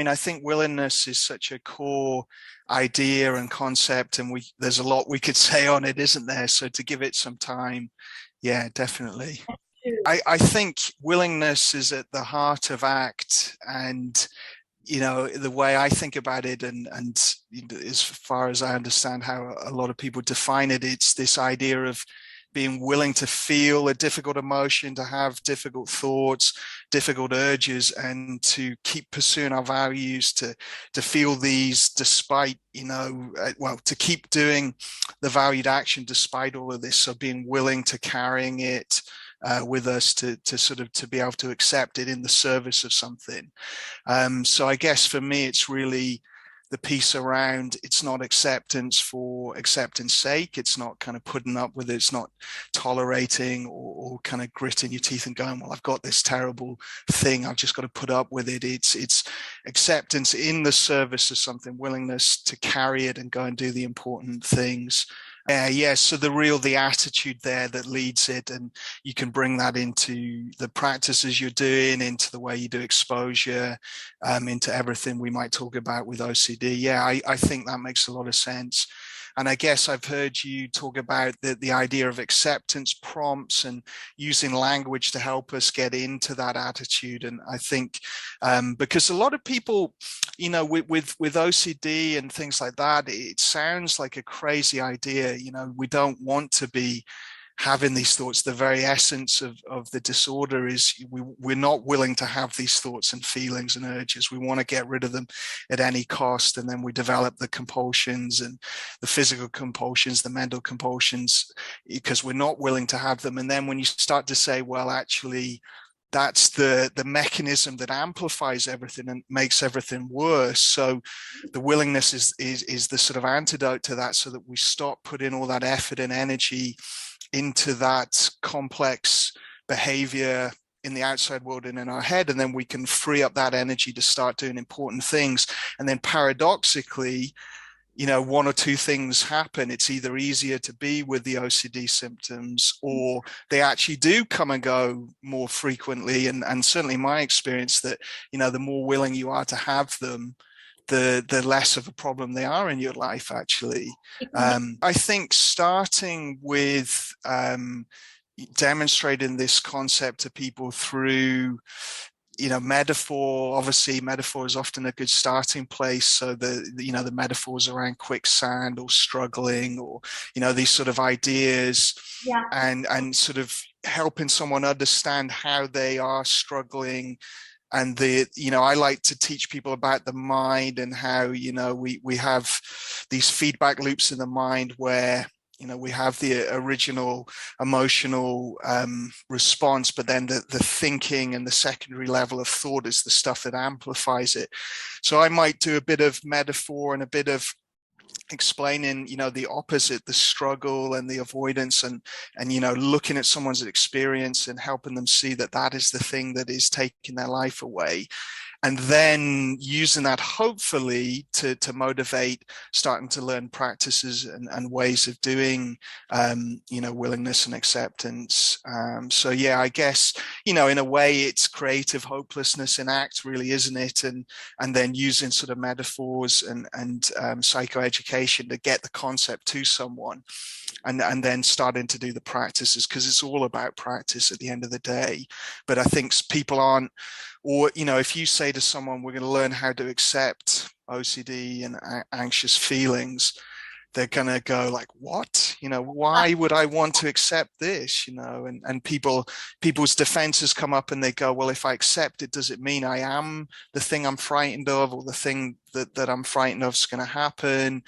mean, I think willingness is such a core idea and concept, and there's a lot we could say on it, isn't there? So to give it some time, yeah, definitely. I think willingness is at the heart of ACT, and the way I think about it, and as far as I understand how a lot of people define it, it's this idea of being willing to feel a difficult emotion, to have difficult thoughts, difficult urges, and to keep pursuing our values, to feel these despite, to keep doing the valued action despite all of this. So being willing to carrying it with us, to sort of to be able to accept it in the service of something. So I guess for me, it's really the piece around, it's not acceptance for acceptance sake. It's not kind of putting up with it. It's not tolerating or kind of gritting your teeth and going, well, I've got this terrible thing, I've just got to put up with it. It's acceptance in the service of something, willingness to carry it and go and do the important things. So the attitude there that leads it, and you can bring that into the practices you're doing, into the way you do exposure, into everything we might talk about with OCD. Yeah, I think that makes a lot of sense. And I guess I've heard you talk about the idea of acceptance prompts and using language to help us get into that attitude. And I think because a lot of people, with OCD and things like that, it sounds like a crazy idea. We don't want to be having these thoughts. The very essence of the disorder is we're not willing to have these thoughts and feelings and urges. We want to get rid of them at any cost. And then we develop the compulsions and the physical compulsions, the mental compulsions, because we're not willing to have them. And then when you start to say, well, actually, that's the mechanism that amplifies everything and makes everything worse. So the willingness is the sort of antidote to that, so that we stop putting all that effort and energy into that complex behavior in the outside world and in our head, and then we can free up that energy to start doing important things. And then paradoxically, one or two things happen. It's either easier to be with the OCD symptoms, or they actually do come and go more frequently. And certainly my experience that, the more willing you are to have them, the less of a problem they are in your life, actually. I think starting with demonstrating this concept to people through metaphor. Obviously, metaphor is often a good starting place. So the metaphors around quicksand or struggling, or these sort of ideas, and sort of helping someone understand how they are struggling. And I like to teach people about the mind and how, we have these feedback loops in the mind where, we have the original emotional response, but then the thinking and the secondary level of thought is the stuff that amplifies it. So I might do a bit of metaphor and a bit of explaining, the opposite, the struggle and the avoidance, and looking at someone's experience and helping them see that that is the thing that is taking their life away. And then using that hopefully to motivate starting to learn practices and ways of doing, willingness and acceptance. So yeah, I guess, in a way it's creative hopelessness in ACT, really, isn't it? And then using sort of metaphors and psychoeducation to get the concept to someone. And then starting to do the practices, because it's all about practice at the end of the day. But I think people aren't, or, if you say to someone, we're going to learn how to accept OCD and anxious feelings, they're going to go like, what? Why would I want to accept this? And people's defenses come up and they go, well, if I accept it, does it mean I am the thing I'm frightened of, or the thing that I'm frightened of is going to happen?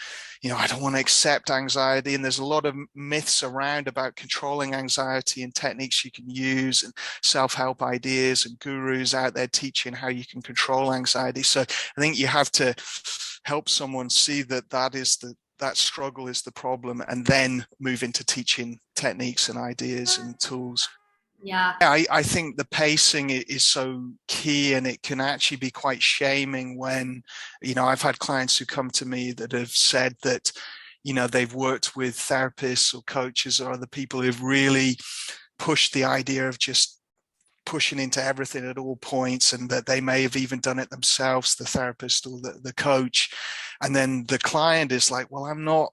I don't want to accept anxiety. And there's a lot of myths around about controlling anxiety and techniques you can use, and self-help ideas and gurus out there teaching how you can control anxiety. So I think you have to help someone see that that struggle is the problem, and then move into teaching techniques and ideas and tools. Yeah. I think the pacing is so key, and it can actually be quite shaming when, I've had clients who come to me that have said that, they've worked with therapists or coaches or other people who've really pushed the idea of just pushing into everything at all points, and that they may have even done it themselves, the therapist or the coach. And then the client is like, well, I'm not,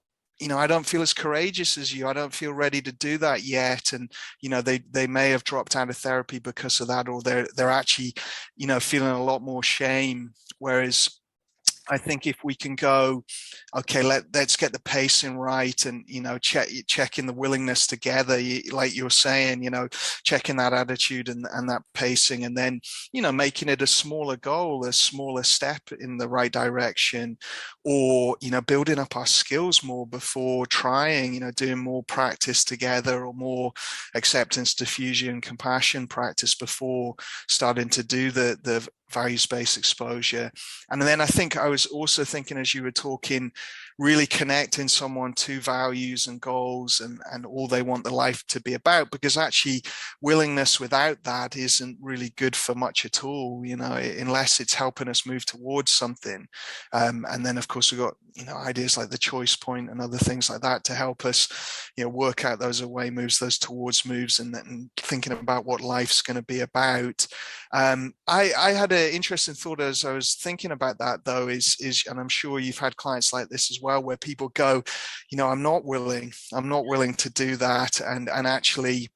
I don't feel as courageous as you. I don't feel ready to do that yet. And, they may have dropped out of therapy because of that, or they're actually, feeling a lot more shame. Whereas I think if we can go, okay, let's get the pacing right, and checking the willingness together, like you're saying, checking that attitude and that pacing, and then making it a smaller goal, a smaller step in the right direction, or building up our skills more before trying, doing more practice together, or more acceptance, diffusion, compassion practice before starting to do the values-based exposure. And then I think I was also thinking, as you were talking, really connecting someone to values and goals and all they want the life to be about, because actually willingness without that isn't really good for much at all, unless it's helping us move towards something. And then of course we've got ideas like the choice point and other things like that to help us work out those away moves, those towards moves, and then thinking about what life's going to be about. I had an interesting thought as I was thinking about that, though, is and I'm sure you've had clients like this as well, where people go, I'm not willing to do that, and actually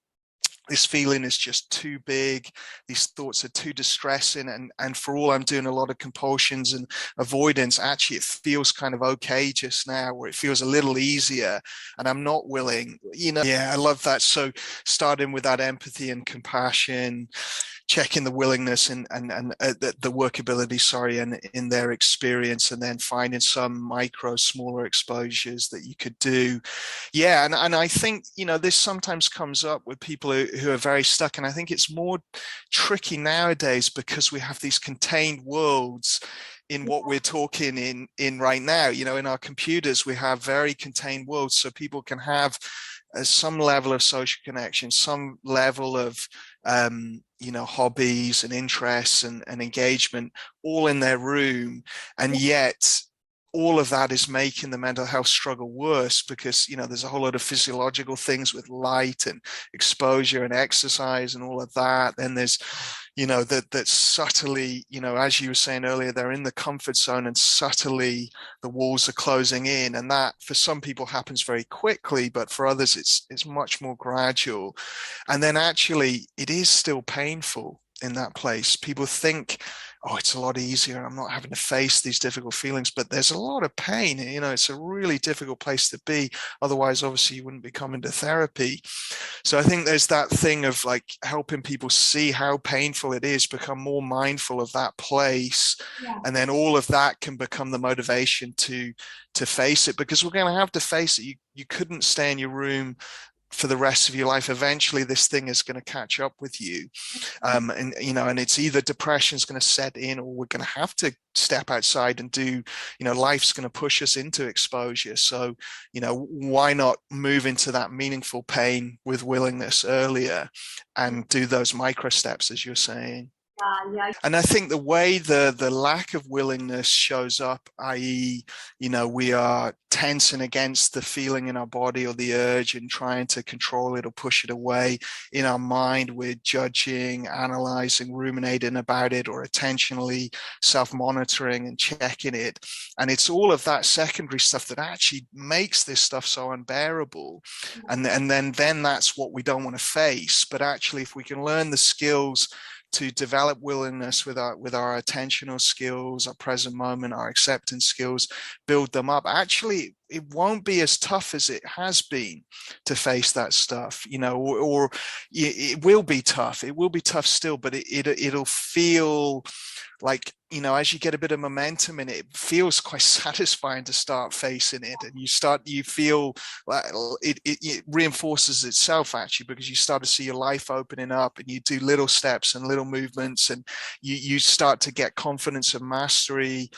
this feeling is just too big, these thoughts are too distressing, and for all I'm doing a lot of compulsions and avoidance, actually it feels kind of okay just now, or it feels a little easier, and I'm not willing. Yeah, I love that. So starting with that empathy and compassion, checking the willingness and the workability, and in their experience, and then finding some smaller exposures that you could do. Yeah, and I think this sometimes comes up with people who are very stuck, and I think it's more tricky nowadays because we have these contained worlds in what we're talking in right now. In our computers we have very contained worlds, so people can have some level of social connection, some level of hobbies and interests and engagement all in their room, and yet all of that is making the mental health struggle worse, because there's a whole lot of physiological things with light and exposure and exercise and all of that. Then there's that subtly, as you were saying earlier, they're in the comfort zone, and subtly the walls are closing in, and that for some people happens very quickly, but for others it's much more gradual. And then actually it is still painful in that place. People think, oh, it's a lot easier, I'm not having to face these difficult feelings, but there's a lot of pain. It's a really difficult place to be. Otherwise, obviously, you wouldn't be coming to therapy. So I think there's that thing of like helping people see how painful it is, become more mindful of that place. Yeah. And then all of that can become the motivation to face it, because we're going to have to face it. You couldn't stay in your room for the rest of your life. Eventually this thing is going to catch up with you, and it's either depression's going to set in, or we're going to have to step outside and do, life's going to push us into exposure. So why not move into that meaningful pain with willingness earlier and do those micro steps, as you're saying? Yeah. And I think the way the lack of willingness shows up, i.e., we are tensing against the feeling in our body or the urge and trying to control it or push it away. In our mind, we're judging, analyzing, ruminating about it, or attentionally self-monitoring and checking it. And it's all of that secondary stuff that actually makes this stuff so unbearable. And then that's what we don't want to face. But actually, if we can learn the skills to develop willingness with our attentional skills, our present moment, our acceptance skills, build them up, actually it won't be as tough as it has been to face that stuff, or it will be tough. It will be tough still, but it'll feel like, as you get a bit of momentum in it, it feels quite satisfying to start facing it. And you feel like it reinforces itself, actually, because you start to see your life opening up, and you do little steps and little movements, and you start to get confidence and mastery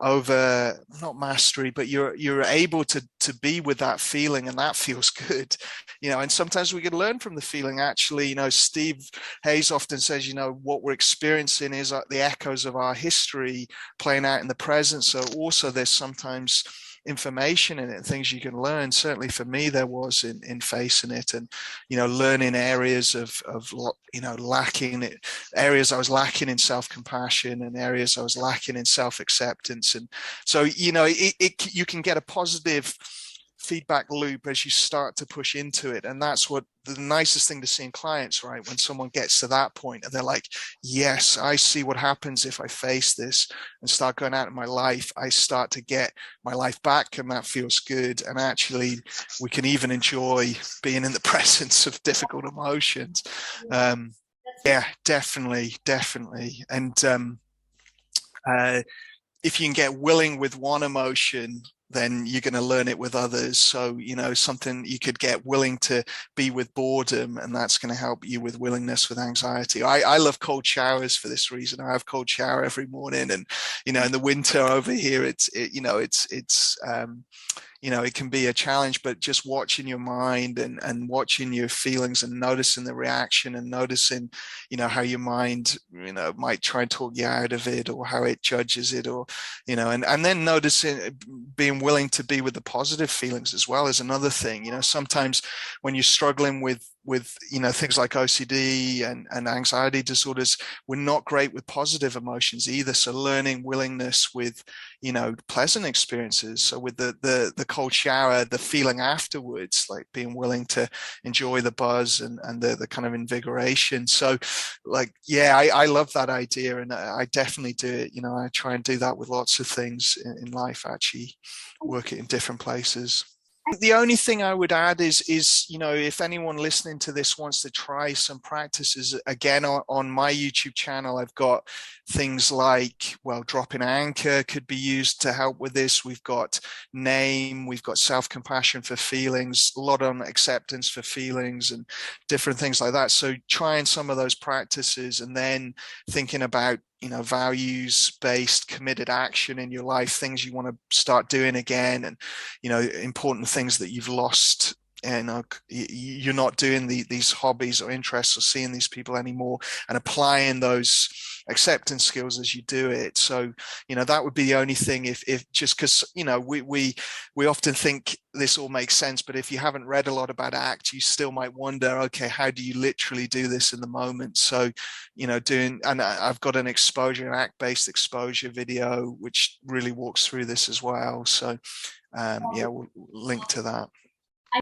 over, not mastery, but you're able to be with that feeling, and that feels good. And sometimes we can learn from the feeling, actually. Steve Hayes often says, what we're experiencing is the echoes of our history playing out in the present. So also there's sometimes information in it, things you can learn. Certainly for me, there was in facing it, and, you know, learning areas of, you know, lacking it, areas I was lacking in self-compassion and areas I was lacking in self-acceptance. And so, you know, you can get a positive feedback loop as you start to push into it. And that's what the nicest thing to see in clients, right? When someone gets to that point and they're like, yes, I see what happens if I face this and start going out in my life, I start to get my life back, and that feels good. And actually we can even enjoy being in the presence of difficult emotions. Yeah, definitely. And if you can get willing with one emotion, then you're going to learn it with others. So, you know, something you could get willing to be with boredom, and that's going to help you with willingness with anxiety. I love cold showers for this reason. I have cold shower every morning, and, you know, in the winter over here, you know, you know, it can be a challenge, but just watching your mind and watching your feelings and noticing the reaction and noticing, you know, how your mind, you know, might try and talk you out of it, or how it judges it, or, you know, and then noticing, being willing to be with the positive feelings as well is another thing. You know, sometimes when you're struggling with, you know, things like OCD and anxiety disorders, we're not great with positive emotions either. So learning willingness with, you know, pleasant experiences. So with the cold shower, the feeling afterwards, like being willing to enjoy the buzz and the kind of invigoration. So, like, yeah, I love that idea, and I definitely do it. You know, I try and do that with lots of things in life, actually work it in different places. The only thing I would add is, you know, if anyone listening to this wants to try some practices, again, on my YouTube channel, I've got things like, well, dropping anchor could be used to help with this. We've got name, we've got self-compassion for feelings, a lot on acceptance for feelings and different things like that. So trying some of those practices, and then thinking about, you know, values-based committed action in your life, things you want to start doing again, and, you know, important things that you've lost, and you're not doing these hobbies or interests or seeing these people anymore, and applying those acceptance skills as you do it. So, you know, that would be the only thing, if just because, you know, we often think this all makes sense, but if you haven't read a lot about ACT, you still might wonder, okay, how do you literally do this in the moment? So, you know, and I've got an ACT-based exposure video which really walks through this as well. So yeah, we'll link to that.